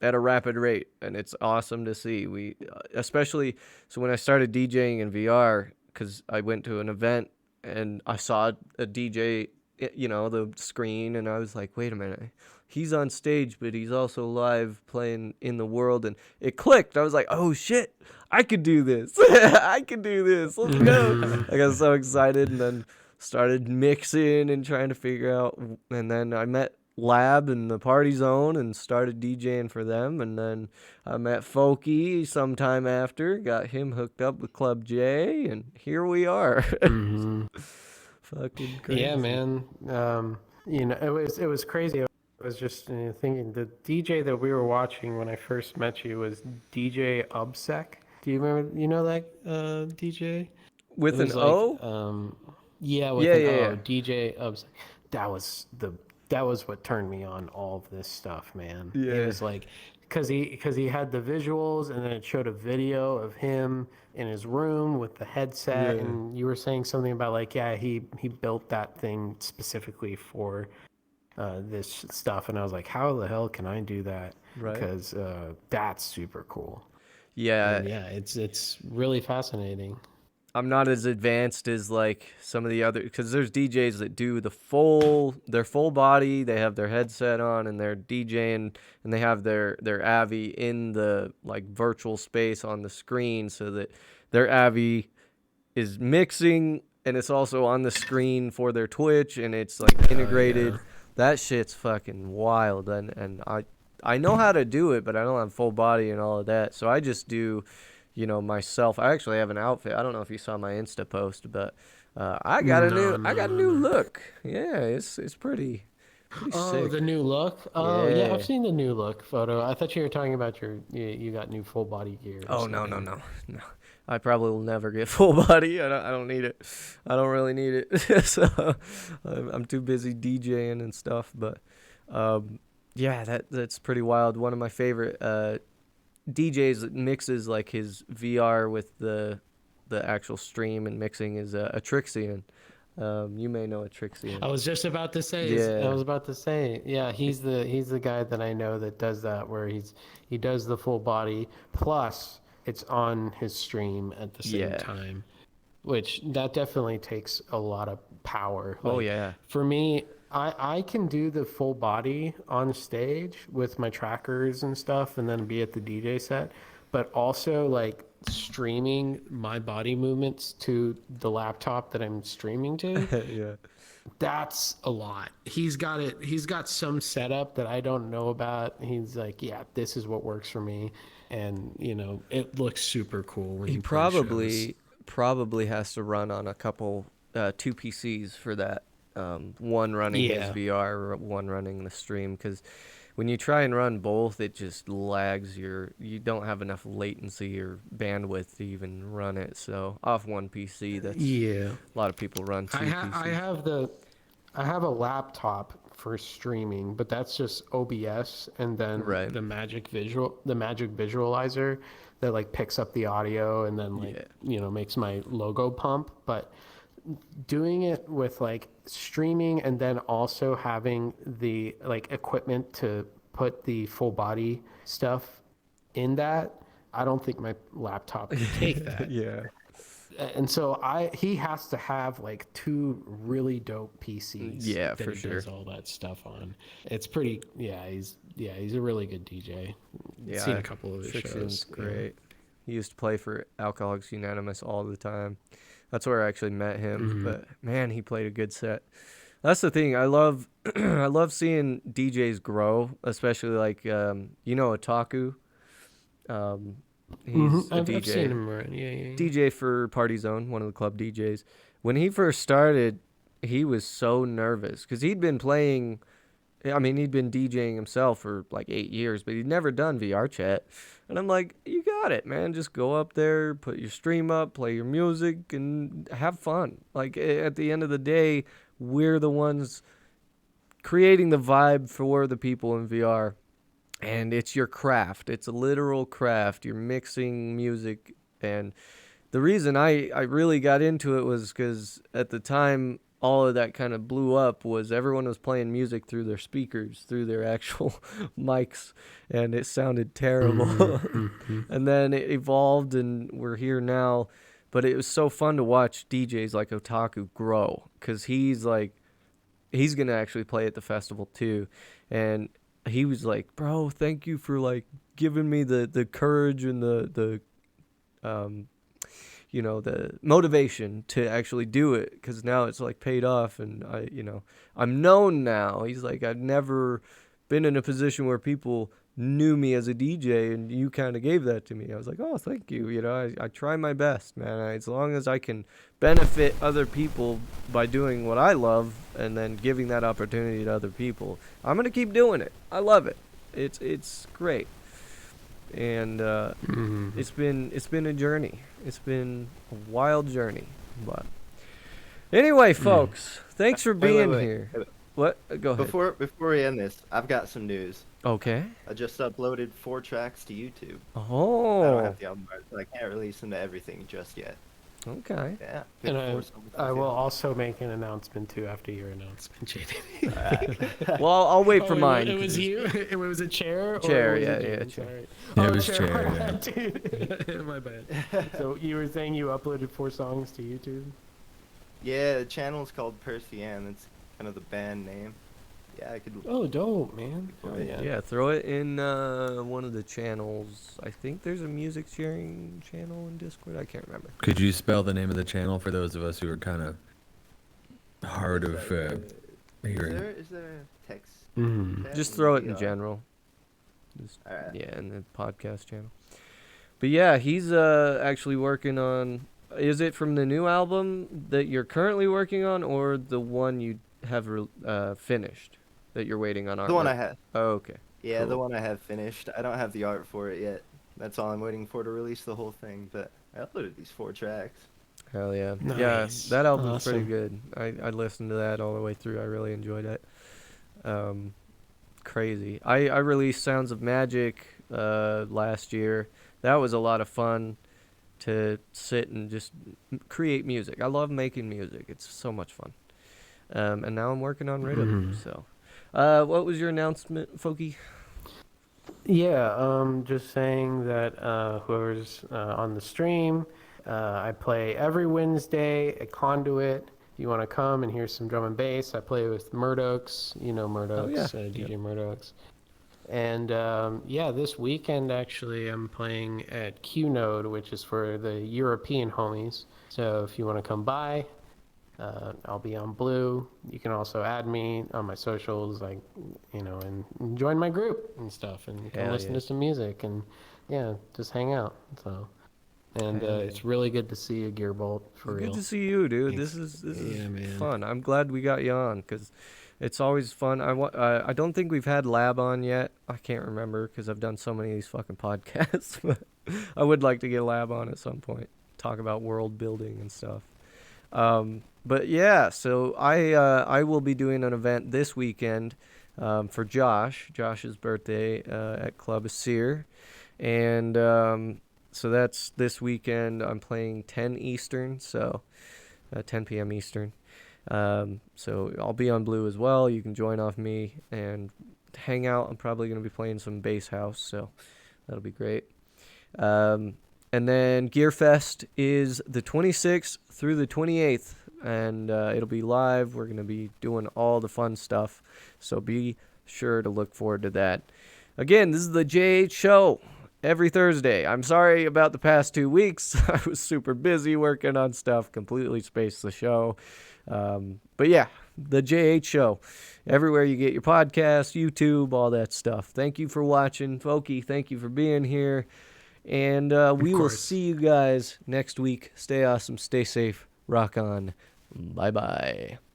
at a rapid rate, and it's awesome to see. We especially so when I started DJing in VR, because I went to an event and I saw a DJ, the screen, and I was like, wait a minute, he's on stage, but he's also live playing in the world, and it clicked. I was like, oh shit, I could do this. I could do this. Let's go. I got so excited, and then started mixing and trying to figure out, and then I met Lab in the Party Zone and started DJing for them, and then I met Folky sometime after, got him hooked up with Club J, and here we are. Fucking crazy. Yeah, man. It was crazy. I was just thinking the DJ that we were watching when I first met you was DJ Ubsec. Do you remember? You know that DJ? With It an was O? Yeah, with Yeah, an yeah, O. yeah. DJ Ubsec. That was what turned me on all of this stuff, man. Yeah. It was like because he had the visuals, and then it showed a video of him in his room with the headset, Yeah. and you were saying something about like, yeah, he built that thing specifically for this stuff, and I was like, how the hell can I do that? Right. Because that's super cool. Yeah, And yeah, it's really fascinating. I'm not as advanced as like some of the other, because there's DJs that do their full body, they have their headset on and they're DJing, and they have their Avi in the like virtual space on the screen, so that their Avi is mixing and it's also on the screen for their Twitch, and it's like integrated. yeah. That shit's fucking wild, and I know how to do it, but I don't have full body and all of that, so I just do myself. I actually have an outfit. I don't know if you saw my Insta post, but I got a new look. Yeah, it's pretty Oh, sick. the new look. Oh, yeah. Yeah. I've seen the new look photo. I thought you were talking about you got new full body gear. or Oh no. something. I probably will never get full body. I don't need it. I don't really need it. So I'm too busy DJing and stuff. But yeah, that's pretty wild. One of my favorite DJs that mixes like his VR with the actual stream and mixing is a Trixian. You may know a Trixian. I was just about to say. Yeah. I was about to say. Yeah, he's the guy that I know that does that, where he does the full body plus it's on his stream at the same Yeah. time, which that definitely takes a lot of power. Oh Like, yeah. For me, I can do the full body on stage with my trackers and stuff, and then be at the DJ set, but also like streaming my body movements to the laptop that I'm streaming to. Yeah. That's a lot. He's got some setup that I don't know about. He's like, yeah, this is what works for me, and it looks super cool when He you play shows. probably has to run on a couple two PCs for that. One running his Yeah. VR, one running the stream, because when you try and run both, it just lags you don't have enough latency or bandwidth to even run it. So off one PC, that's Yeah. a lot of people run two PCs. I have a laptop for streaming, but that's just OBS and then Right. the Magic Visualizer that like picks up the audio and then like makes my logo pump. But doing it with like streaming and then also having the like equipment to put the full body stuff in that, I don't think my laptop can take that. Yeah. And so he has to have like two really dope PCs. Yeah, that for he sure. does all that stuff on. It's pretty. He's a really good DJ. Yeah, Seen a couple of his Trixion's shows. great. He used to play for Alcoholics Unanimous all the time. That's where I actually met him. But man, he played a good set. That's the thing. I love I love seeing DJs grow, especially like Otaku. He's a I've DJ. seen him run. Yeah. DJ for Party Zone, one of the club DJs. When he first started, he was so nervous because he'd been playing. I mean, he'd been DJing himself for like 8 years, but he'd never done VR chat. And I'm like, you got it, man. Just go up there, put your stream up, play your music, and have fun. Like, at the end of the day, we're the ones creating the vibe for the people in VR. And it's your craft. It's a literal craft. You're mixing music. And the reason I really got into it was because at the time, all of that kind of blew up was everyone was playing music through their speakers, through their actual mics, and it sounded terrible. And then it evolved, and we're here now. But it was so fun to watch DJs like Otaku grow, because he's going to actually play at the festival too. And he was like, bro, thank you for like giving me the courage and the motivation to actually do it, because now it's like paid off, and I'm known now. He's like, I've never been in a position where people knew me as a DJ, and you kind of gave that to me. I was like, oh, thank you. I try my best, man. As long as I can benefit other people by doing what I love and then giving that opportunity to other people, I'm gonna keep doing it. I love it. It's great. And it's been a journey. It's been a wild journey. But anyway, folks, thanks for being here. What? Go ahead. Before we end this, I've got some news. Okay. I just uploaded 4 tracks to YouTube. I don't Oh. have the album art, so I can't release them to everything just yet. Okay. Yeah. And 54 songs I on will film. also make an announcement too after your announcement, JD. Well, I'll wait for mine. It 'cause was you. It was a chair. Chair, Or was yeah, it yeah, James? chair. Sorry. Yeah, it was chair, yeah. Dude. My bad. So you were saying you uploaded 4 songs to YouTube? Yeah, the channel's called Percy Ann. That's kind of the band name. Yeah, I could. Oh, dope, man. Oh, yeah. Yeah, throw it in one of the channels. I think there's a music sharing channel in Discord. I can't remember. Could you spell the name of the channel for those of us who are kind of hard of hearing? Is there a text? Mm-hmm. chat Just throw it in VR? general. Just, Alright. yeah, in the podcast channel. But yeah, he's actually working on. Is it from the new album that you're currently working on, or the one you have finished that you're waiting on? The one artwork? I have. Oh, okay. Yeah, the Cool. one I have finished. I don't have the art for it yet. That's all I'm waiting for to release the whole thing. But I uploaded these 4 tracks. Hell yeah. Nice. Yeah, that album's pretty Awesome. good. I listened to that all the way through. I really enjoyed it. Crazy. I released Sounds of Magic last year. That was a lot of fun to sit and just create music. I love making music. It's so much fun. And now I'm working on Rhythm. So, what was your announcement, Foki? Yeah, just saying that whoever's on the stream, I play every Wednesday at Conduit. If you want to come and hear some drum and bass, I play with Murdochs. You know Murdochs, DJ Murdochs. And yeah, this weekend actually I'm playing at Q Node, which is for the European homies. So if you want to come by, I'll be on Blue. You can also add me on my socials, like, and join my group and stuff, and come Hell listen yeah. to some music, and yeah, just hang out. So, and Hell yeah. it's really good to see you, Gearbolt, for Good real. to see you, dude. Thanks. This is Yeah, man. fun. I'm glad we got you on, because It's always fun. I don't think we've had Lab on yet. I can't remember because I've done so many of these fucking podcasts. But I would like to get Lab on at some point. Talk about world building and stuff. But yeah, so I will be doing an event this weekend for Josh's birthday at Club Asir. And so that's this weekend. I'm playing 10 Eastern, so 10 p.m. Eastern. So I'll be on Blue as well. You can join off me and hang out. I'm probably going to be playing some bass house, so that'll be great. And then Gearfest is the 26th through the 28th, and it'll be live. We're going to be doing all the fun stuff, so be sure to look forward to that. Again, this is the JH Show every Thursday. I'm sorry about the past 2 weeks. I was super busy working on stuff, completely spaced the show. But yeah, the JH Show, everywhere you get your podcast, YouTube, all that stuff. Thank you for watching, Folky. Thank you for being here. And we will see you guys next week. Stay awesome, stay safe, rock on. Bye-bye.